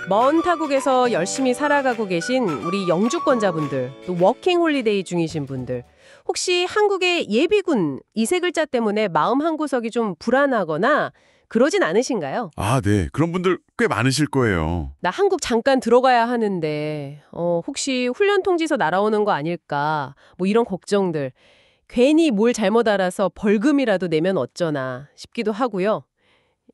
먼 타국에서 열심히 살아가고 계신 우리 영주권자분들, 또 워킹 홀리데이 중이신 분들, 혹시 한국의 예비군 이 세 글자 때문에 마음 한구석이 좀 불안하거나 그러진 않으신가요? 아, 네. 그런 분들 꽤 많으실 거예요. 나 한국 잠깐 들어가야 하는데 혹시 훈련 통지서 날아오는 거 아닐까? 뭐 이런 걱정들. 괜히 뭘 잘못 알아서 벌금이라도 내면 어쩌나 싶기도 하고요.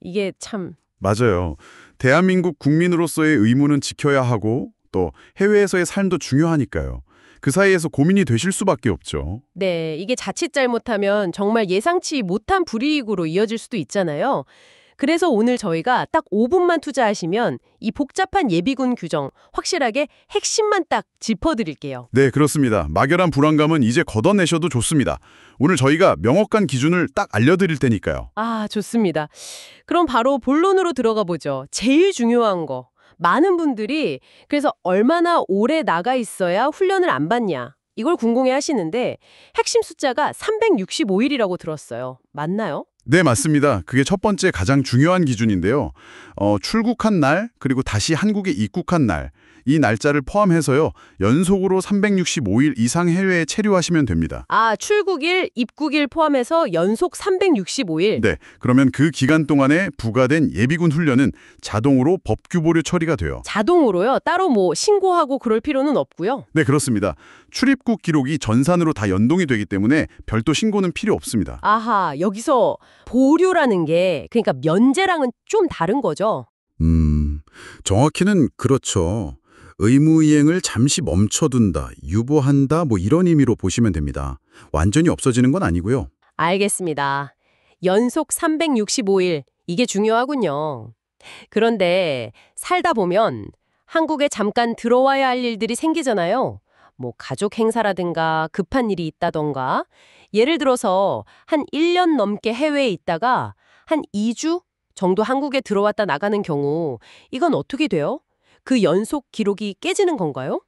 이게 참. 맞아요. 대한민국 국민으로서의 의무는 지켜야 하고 또 해외에서의 삶도 중요하니까요. 그 사이에서 고민이 되실 수밖에 없죠. 네, 이게 자칫 잘못하면 정말 예상치 못한 불이익으로 이어질 수도 있잖아요. 그래서 오늘 저희가 딱 5분만 투자하시면 이 복잡한 예비군 규정 확실하게 핵심만 딱 짚어드릴게요. 네, 그렇습니다. 막연한 불안감은 이제 걷어내셔도 좋습니다. 오늘 저희가 명확한 기준을 딱 알려드릴 테니까요. 아, 좋습니다. 그럼 바로 본론으로 들어가 보죠. 제일 중요한 거. 많은 분들이 그래서 얼마나 오래 나가 있어야 훈련을 안 받냐. 이걸 궁금해 하시는데 핵심 숫자가 365일이라고 들었어요. 맞나요? 네, 맞습니다. 그게 첫 번째 가장 중요한 기준인데요. 출국한 날, 그리고 다시 한국에 입국한 날, 이 날짜를 포함해서요. 연속으로 365일 이상 해외에 체류하시면 됩니다. 아, 출국일, 입국일 포함해서 연속 365일? 네, 그러면 그 기간 동안에 부과된 예비군 훈련은 자동으로 법규 보류 처리가 돼요. 자동으로요? 따로 뭐 신고하고 그럴 필요는 없고요? 네, 그렇습니다. 출입국 기록이 전산으로 다 연동이 되기 때문에 별도 신고는 필요 없습니다. 아하, 여기서 보류라는 게 그러니까 면제랑은 좀 다른 거죠? 정확히는 그렇죠. 의무 이행을 잠시 멈춰둔다, 유보한다, 뭐 이런 의미로 보시면 됩니다. 완전히 없어지는 건 아니고요. 알겠습니다. 연속 365일, 이게 중요하군요. 그런데 살다 보면 한국에 잠깐 들어와야 할 일들이 생기잖아요. 뭐 가족 행사라든가 급한 일이 있다던가. 예를 들어서 한 1년 넘게 해외에 있다가 한 2주 정도 한국에 들어왔다 나가는 경우 이건 어떻게 돼요? 그 연속 기록이 깨지는 건가요?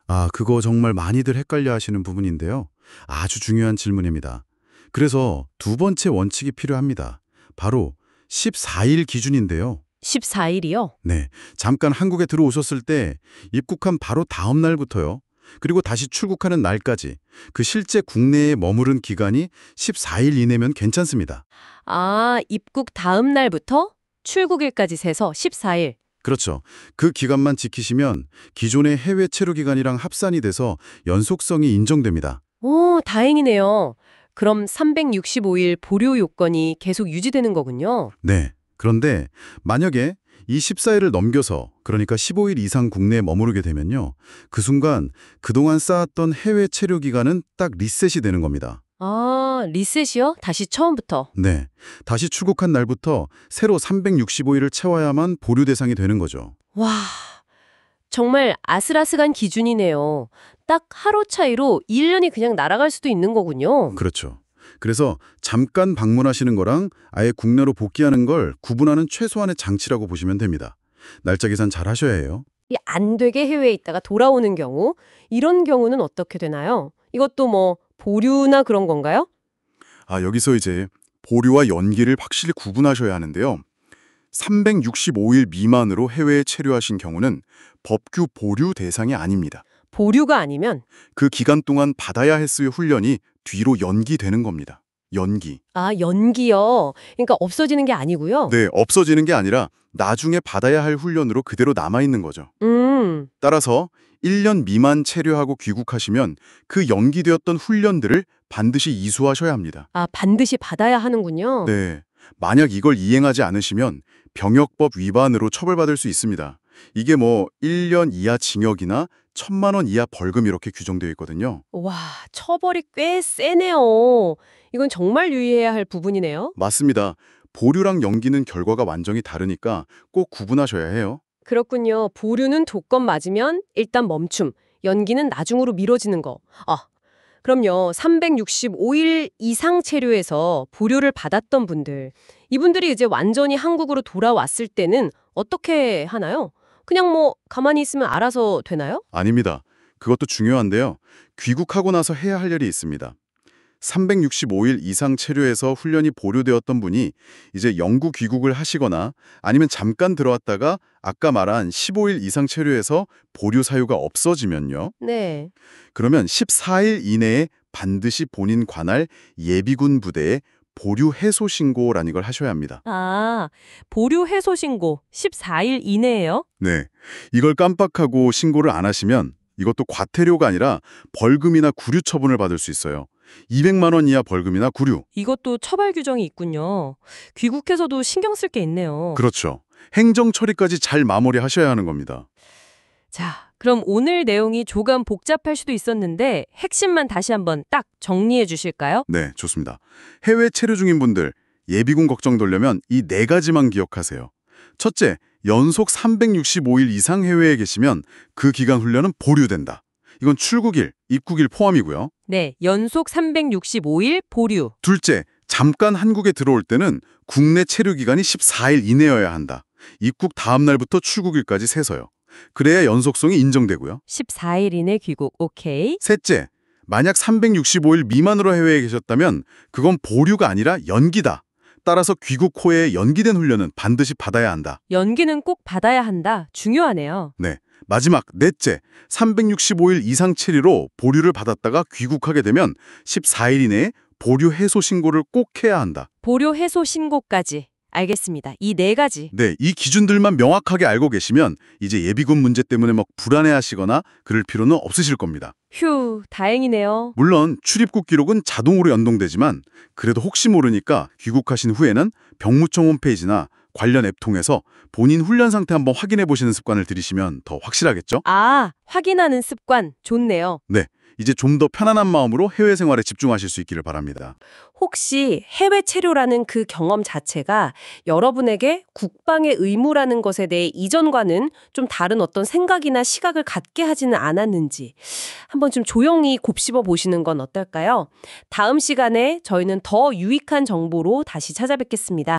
아, 그거 정말 많이들 헷갈려 하시는 부분인데요. 아주 중요한 질문입니다. 그래서 두 번째 원칙이 필요합니다. 바로 14일 기준인데요. 14일이요? 네, 잠깐 한국에 들어오셨을 때 입국한 바로 다음 날부터요. 그리고 다시 출국하는 날까지 그 실제 국내에 머무른 기간이 14일 이내면 괜찮습니다. 아, 입국 다음 날부터 출국일까지 세서 14일. 그렇죠. 그 기간만 지키시면 기존의 해외 체류 기간이랑 합산이 돼서 연속성이 인정됩니다. 오, 다행이네요. 그럼 365일 보류 요건이 계속 유지되는 거군요. 네. 그런데 만약에 이 14일을 넘겨서 그러니까 15일 이상 국내에 머무르게 되면요. 그 순간 그동안 쌓았던 해외 체류 기간은 딱 리셋이 되는 겁니다. 아, 리셋이요? 다시 처음부터. 네. 다시 출국한 날부터 새로 365일을 채워야만 보류 대상이 되는 거죠. 와, 정말 아슬아슬한 기준이네요. 딱 하루 차이로 1년이 그냥 날아갈 수도 있는 거군요. 그렇죠. 그래서 잠깐 방문하시는 거랑 아예 국내로 복귀하는 걸 구분하는 최소한의 장치라고 보시면 됩니다. 날짜 계산 잘 하셔야 해요. 이 안 되게 해외에 있다가 돌아오는 경우, 이런 경우는 어떻게 되나요? 이것도 뭐 보류나 그런 건가요? 아, 여기서 이제 보류와 연기를 확실히 구분하셔야 하는데요. 365일 미만으로 해외에 체류하신 경우는 법규 보류 대상이 아닙니다. 보류가 아니면? 그 기간 동안 받아야 했을 훈련이 뒤로 연기되는 겁니다. 연기. 아, 연기요. 그러니까 없어지는 게 아니고요. 네, 없어지는 게 아니라 나중에 받아야 할 훈련으로 그대로 남아있는 거죠. 따라서 1년 미만 체류하고 귀국하시면 그 연기되었던 훈련들을 반드시 이수하셔야 합니다. 아, 반드시 받아야 하는군요. 네, 만약 이걸 이행하지 않으시면 병역법 위반으로 처벌받을 수 있습니다. 이게 뭐 1년 이하 징역이나 1,000만 원 이하 벌금 이렇게 규정되어 있거든요. 와, 처벌이 꽤 세네요. 이건 정말 유의해야 할 부분이네요. 맞습니다. 보류랑 연기는 결과가 완전히 다르니까 꼭 구분하셔야 해요. 그렇군요. 보류는 조건 맞으면 일단 멈춤, 연기는 나중으로 미뤄지는 거. 아, 그럼요. 365일 이상 체류해서 보류를 받았던 분들, 이분들이 이제 완전히 한국으로 돌아왔을 때는 어떻게 하나요? 그냥 뭐 가만히 있으면 알아서 되나요? 아닙니다. 그것도 중요한데요. 귀국하고 나서 해야 할 일이 있습니다. 365일 이상 체류해서 훈련이 보류되었던 분이 이제 영구 귀국을 하시거나 아니면 잠깐 들어왔다가 아까 말한 15일 이상 체류해서 보류 사유가 없어지면요. 네. 그러면 14일 이내에 반드시 본인 관할 예비군 부대에 보류 해소 신고라는 걸 하셔야 합니다. 아, 보류 해소 신고 14일 이내에요? 네. 이걸 깜빡하고 신고를 안 하시면 이것도 과태료가 아니라 벌금이나 구류 처분을 받을 수 있어요. 200만 원 이하 벌금이나 구류. 이것도 처벌 규정이 있군요. 귀국해서도 신경 쓸 게 있네요. 그렇죠. 행정 처리까지 잘 마무리하셔야 하는 겁니다. 자, 그럼 오늘 내용이 조금 복잡할 수도 있었는데 핵심만 다시 한번 딱 정리해 주실까요? 네, 좋습니다. 해외 체류 중인 분들, 예비군 걱정 돌려면 이 네 가지만 기억하세요. 첫째, 연속 365일 이상 해외에 계시면 그 기간 훈련은 보류된다. 이건 출국일, 입국일 포함이고요. 네, 연속 365일 보류. 둘째, 잠깐 한국에 들어올 때는 국내 체류 기간이 14일 이내여야 한다. 입국 다음 날부터 출국일까지 세서요. 그래야 연속성이 인정되고요. 14일 이내 귀국. 오케이. 셋째, 만약 365일 미만으로 해외에 계셨다면 그건 보류가 아니라 연기다. 따라서 귀국 후에 연기된 훈련은 반드시 받아야 한다. 연기는 꼭 받아야 한다. 중요하네요. 네. 마지막 넷째, 365일 이상 체류로 보류를 받았다가 귀국하게 되면 14일 이내에 보류 해소 신고를 꼭 해야 한다. 보류 해소 신고까지. 알겠습니다. 이 네 가지. 네, 이 기준들만 명확하게 알고 계시면 이제 예비군 문제 때문에 막 불안해하시거나 그럴 필요는 없으실 겁니다. 휴, 다행이네요. 물론 출입국 기록은 자동으로 연동되지만 그래도 혹시 모르니까 귀국하신 후에는 병무청 홈페이지나 관련 앱 통해서 본인 훈련 상태 한번 확인해 보시는 습관을 들이시면 더 확실하겠죠? 아, 확인하는 습관. 좋네요. 네, 이제 좀 더 편안한 마음으로 해외 생활에 집중하실 수 있기를 바랍니다. 혹시 해외 체류라는 그 경험 자체가 여러분에게 국방의 의무라는 것에 대해 이전과는 좀 다른 어떤 생각이나 시각을 갖게 하지는 않았는지 한번 좀 조용히 곱씹어 보시는 건 어떨까요? 다음 시간에 저희는 더 유익한 정보로 다시 찾아뵙겠습니다.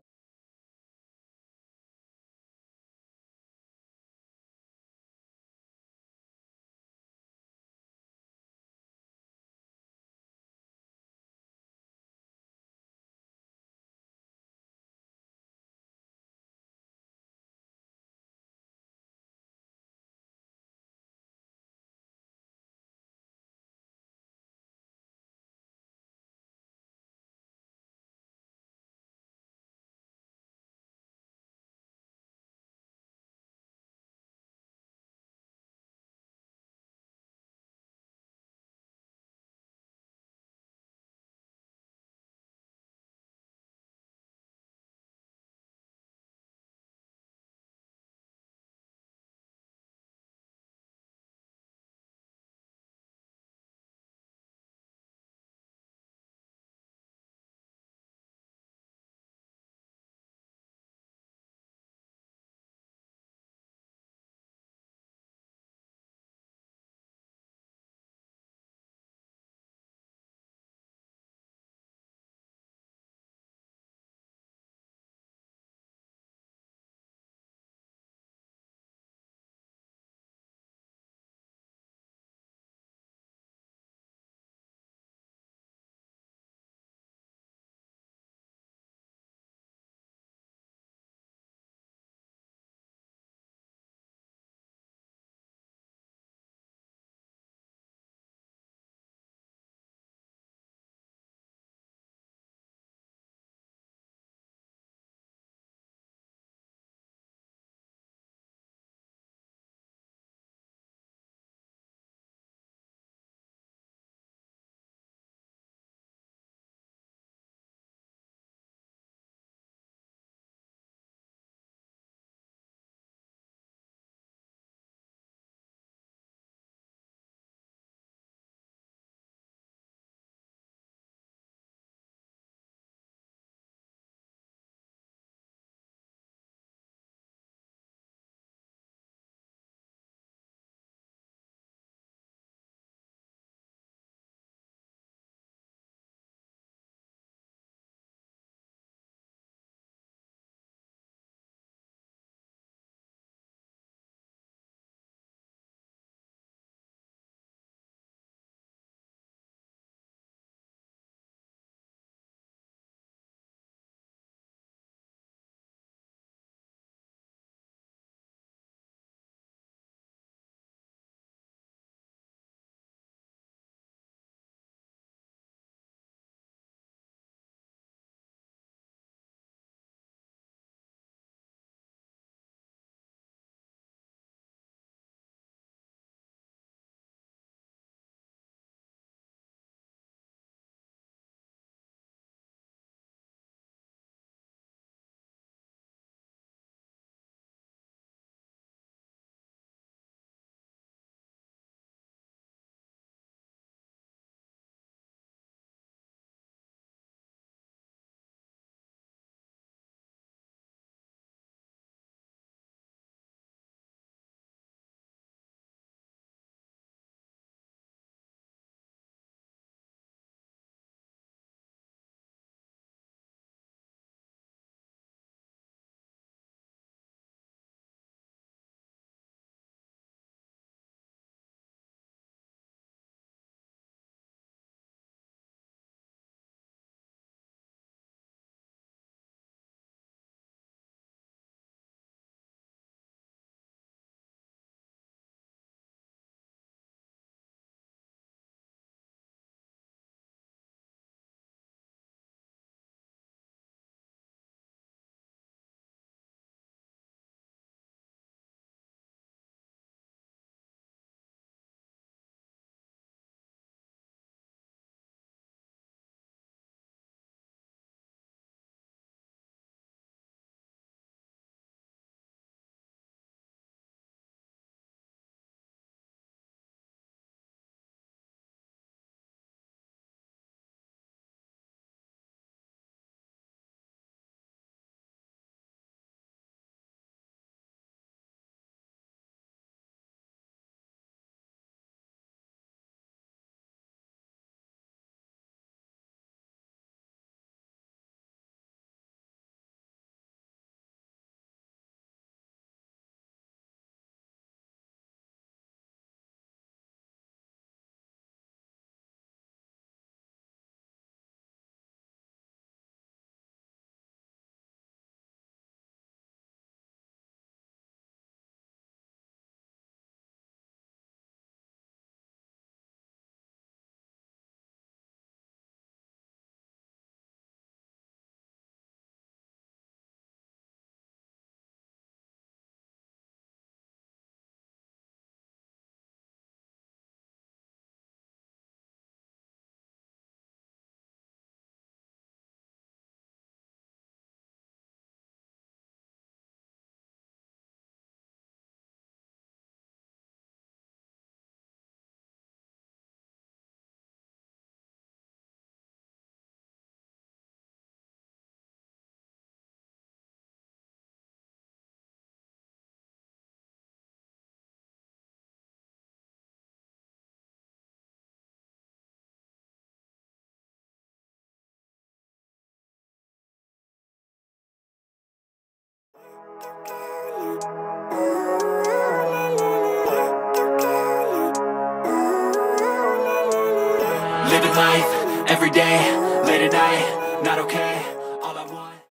Living life, every day, late at night, not okay.